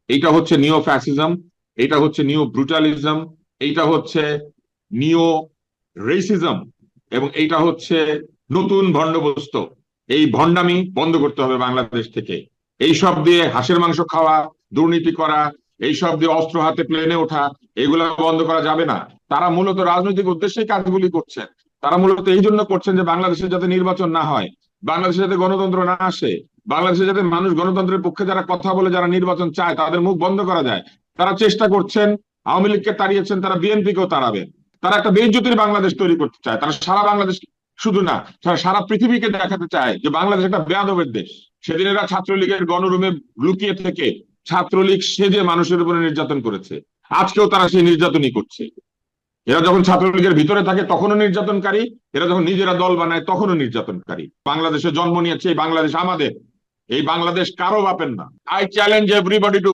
এইটা হচ্ছে নিও ফ্যাসিজম, এটা হচ্ছে নিও ব্রুটালিজম, এইটা হচ্ছে নিও রেসিজম, এবং এইটা হচ্ছে নতুন ভণ্ডবস্তু। এই ভণ্ডামি বন্ধ করতে হবে বাংলাদেশ থেকে। এইসব দিয়ে হাঁসের মাংস খাওয়া, দুর্নীতি করা, এইসব দিয়ে অস্ত্র হাতে প্লেনে ওঠা, এগুলা বন্ধ করা যাবে না। তারা মূলত রাজনৈতিক উদ্দেশ্যেই কাজগুলি করছেন। তারা মূলত এই জন্য করছেন যে বাংলাদেশে যাতে নির্বাচন না হয়, বাংলাদেশে যাতে গণতন্ত্র না আসে, বাংলাদেশে যাতে মানুষ গণতন্ত্রের পক্ষে যারা কথা বলে, যারা নির্বাচন চায়, তাদের মুখ বন্ধ করা যায়। তারা চেষ্টা করছেন, আওয়ামী লীগকে তাড়িয়েছেন, তারা বিএনপিকেও তাড়াবেন। তারা একটা বেইজ্জতির বাংলাদেশ তৈরি করতে চায়। তারা সারা বাংলাদেশ শুধু না, তারা সারা পৃথিবীকে দেখাতে চায় যে বাংলাদেশ একটা বেয়াদবের দেশ। সেদিন এরা ছাত্রলীগের গণরুমে লুকিয়ে থেকে ছাত্রলীগ সেজে মানুষের উপরে নির্যাতন করেছে। আজকেও তারা সেই নির্যাতনই করছে। এরা যখন ছাত্রলীগের ভিতরে থাকে তখনও নির্যাতনকারী, এরা যখন নিজেরা দল বানায় তখনও নির্যাতনকারী। বাংলাদেশে জন্ম নিয়েছে, এই বাংলাদেশ আমাদের, এই বাংলাদেশ কারো বাপের না। I challenge everybody two